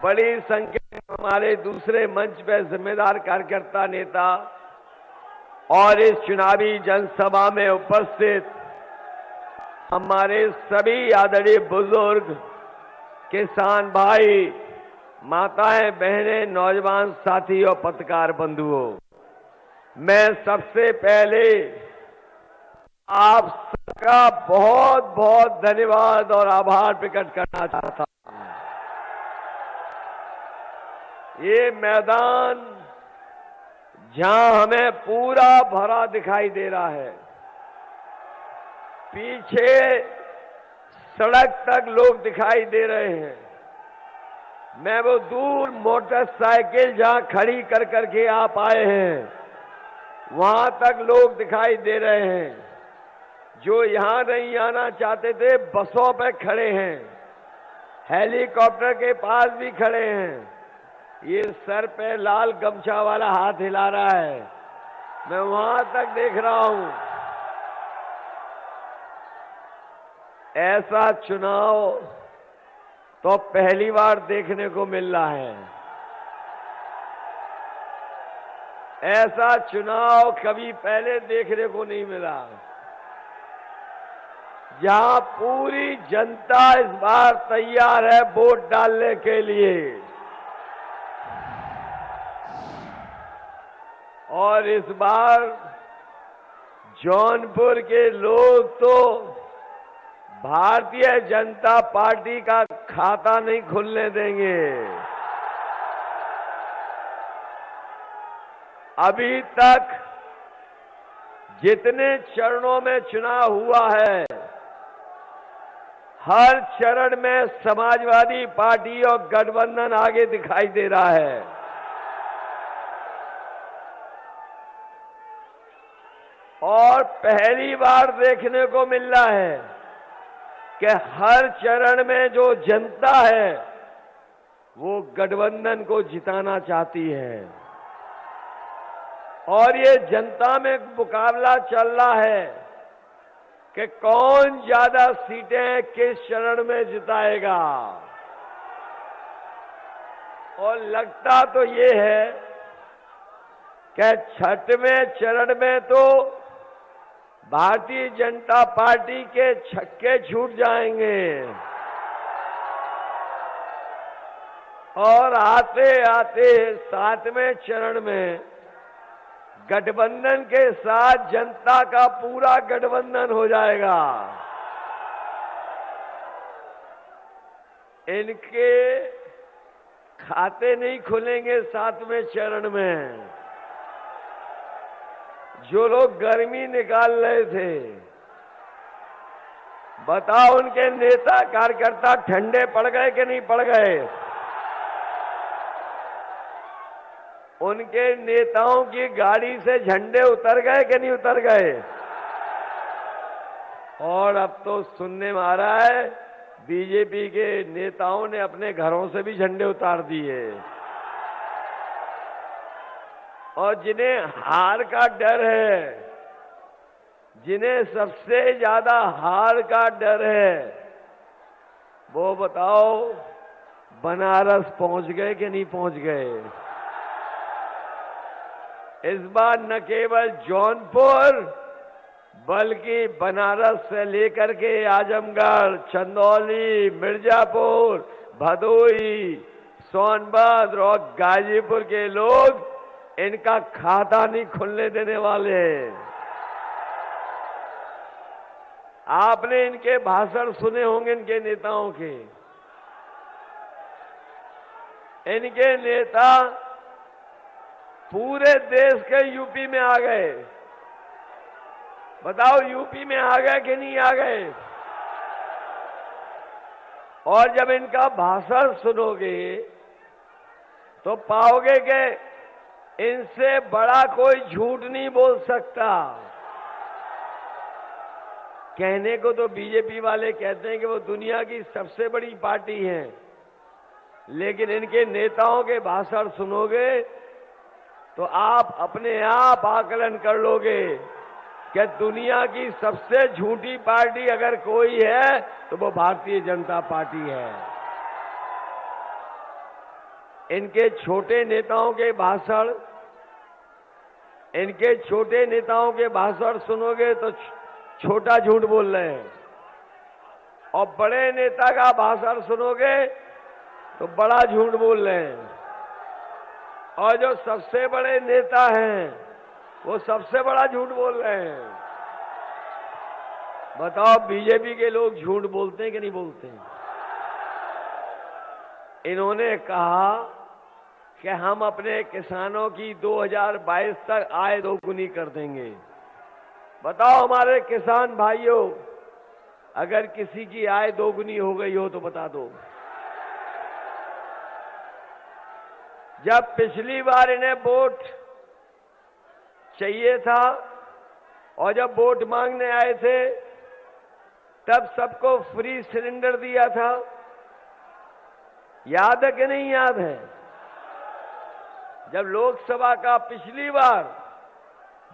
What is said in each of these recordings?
बड़ी संख्या में हमारे दूसरे मंच पे जिम्मेदार कार्यकर्ता नेता और इस चुनावी जनसभा में उपस्थित हमारे सभी आदरणीय बुजुर्ग, किसान भाई, माताएं, बहनें, नौजवान साथी और पत्रकार बंधुओं, मैं सबसे पहले आप सबका बहुत बहुत धन्यवाद और आभार प्रकट करना चाहता हूं। ये मैदान जहां हमें पूरा भरा दिखाई दे रहा है, पीछे सड़क तक लोग दिखाई दे रहे हैं। मैं वो दूर मोटरसाइकिल जहां खड़ी कर करके आप आए हैं, वहां तक लोग दिखाई दे रहे हैं। जो यहां नहीं आना चाहते थे, बसों पे खड़े हैं, हेलीकॉप्टर के पास भी खड़े हैं। ये सर पे लाल गमछा वाला हाथ हिला रहा है, मैं वहां तक देख रहा हूं। ऐसा चुनाव तो पहली बार देखने को मिल रहा है। ऐसा चुनाव कभी पहले देखने को नहीं मिला, जहां पूरी जनता इस बार तैयार है वोट डालने के लिए। और इस बार जौनपुर के लोग तो भारतीय जनता पार्टी का खाता नहीं खुलने देंगे। अभी तक जितने चरणों में चुनाव हुआ है, हर चरण में समाजवादी पार्टी और गठबंधन आगे दिखाई दे रहा है। और पहली बार देखने को मिल रहा है कि हर चरण में जो जनता है वो गठबंधन को जिताना चाहती है। और ये जनता में मुकाबला चल रहा है कि कौन ज्यादा सीटें किस चरण में जिताएगा। और लगता तो ये है कि छठवें चरण में तो भारतीय जनता पार्टी के छक्के छूट जाएंगे और आते आते सातवें चरण में गठबंधन के साथ जनता का पूरा गठबंधन हो जाएगा। इनके खाते नहीं खुलेंगे सातवें चरण में। जो लोग गर्मी निकाल रहे थे, बताओ उनके नेता कार्यकर्ता ठंडे पड़ गए कि नहीं पड़ गए? उनके नेताओं की गाड़ी से झंडे उतर गए कि नहीं उतर गए? और अब तो सुनने में आ रहा है बीजेपी के नेताओं ने अपने घरों से भी झंडे उतार दिए। और जिन्हें हार का डर है, जिन्हें सबसे ज्यादा हार का डर है, वो बताओ बनारस पहुंच गए कि नहीं पहुंच गए? इस बार न केवल जौनपुर बल्कि बनारस से लेकर के आजमगढ़, चंदौली, मिर्जापुर, भदोही, सोनभद्र और गाजीपुर के लोग इनका खाता नहीं खुलने देने वाले। आपने इनके भाषण सुने होंगे, इनके नेताओं के। इनके नेता पूरे देश के यूपी में आ गए। बताओ यूपी में आ गए कि नहीं आ गए? और जब इनका भाषण सुनोगे तो पाओगे कि इनसे बड़ा कोई झूठ नहीं बोल सकता। कहने को तो बीजेपी वाले कहते हैं कि वो दुनिया की सबसे बड़ी पार्टी है, लेकिन इनके नेताओं के भाषण सुनोगे तो आप अपने आप आकलन कर लोगे कि दुनिया की सबसे झूठी पार्टी अगर कोई है तो वो भारतीय जनता पार्टी है। इनके छोटे नेताओं के भाषण सुनोगे तो छोटा झूठ बोल रहे हैं, और बड़े नेता का भाषण सुनोगे तो बड़ा झूठ बोल रहे हैं। और जो सबसे बड़े नेता हैं वो सबसे बड़ा झूठ बोल रहे हैं। बताओ बीजेपी के लोग झूठ बोलते हैं कि नहीं बोलते हैं? इन्होंने कहा कि हम अपने किसानों की 2022 तक आय दोगुनी कर देंगे। बताओ हमारे किसान भाइयों, अगर किसी की आय दोगुनी हो गई हो तो बता दो। जब पिछली बार इन्हें वोट चाहिए था और जब वोट मांगने आए थे तब सबको फ्री सिलेंडर दिया था, याद है कि नहीं याद है? जब लोकसभा का पिछली बार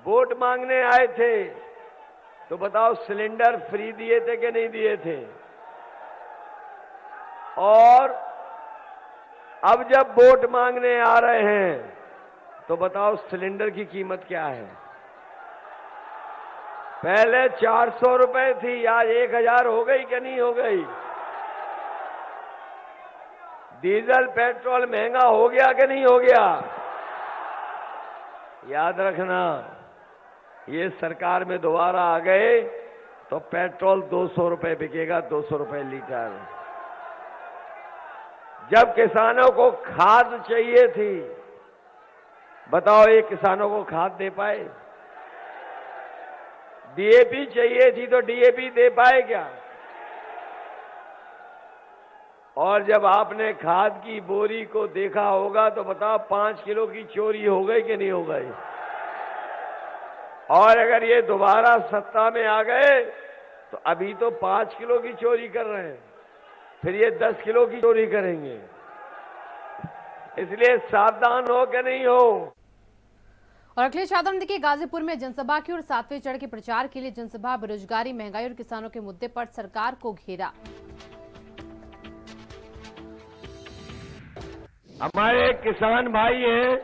वोट मांगने आए थे तो बताओ सिलेंडर फ्री दिए थे कि नहीं दिए थे? और अब जब वोट मांगने आ रहे हैं तो बताओ सिलेंडर की कीमत क्या है? पहले 400 रुपए थी, आज 1000 हो गई कि नहीं हो गई? डीजल पेट्रोल महंगा हो गया कि नहीं हो गया? याद रखना, ये सरकार में दोबारा आ गए तो पेट्रोल 200 रुपए बिकेगा, 200 रुपए लीटर। जब किसानों को खाद चाहिए थी, बताओ ये किसानों को खाद दे पाए? डीएपी चाहिए थी तो डीएपी दे पाए क्या? और जब आपने खाद की बोरी को देखा होगा तो बताओ 5 किलो की चोरी हो गई कि नहीं हो गई? और अगर ये दोबारा सत्ता में आ गए तो अभी तो 5 किलो की चोरी कर रहे हैं, फिर ये 10 किलो की चोरी करेंगे। इसलिए सावधान हो कि नहीं हो? और अखिलेश यादव ने देखिए गाजीपुर में जनसभा की और 7वें चरण के प्रचार के लिए जनसभा बेरोजगारी, महंगाई और किसानों के मुद्दे पर सरकार को घेरा। हमारे किसान भाई हैं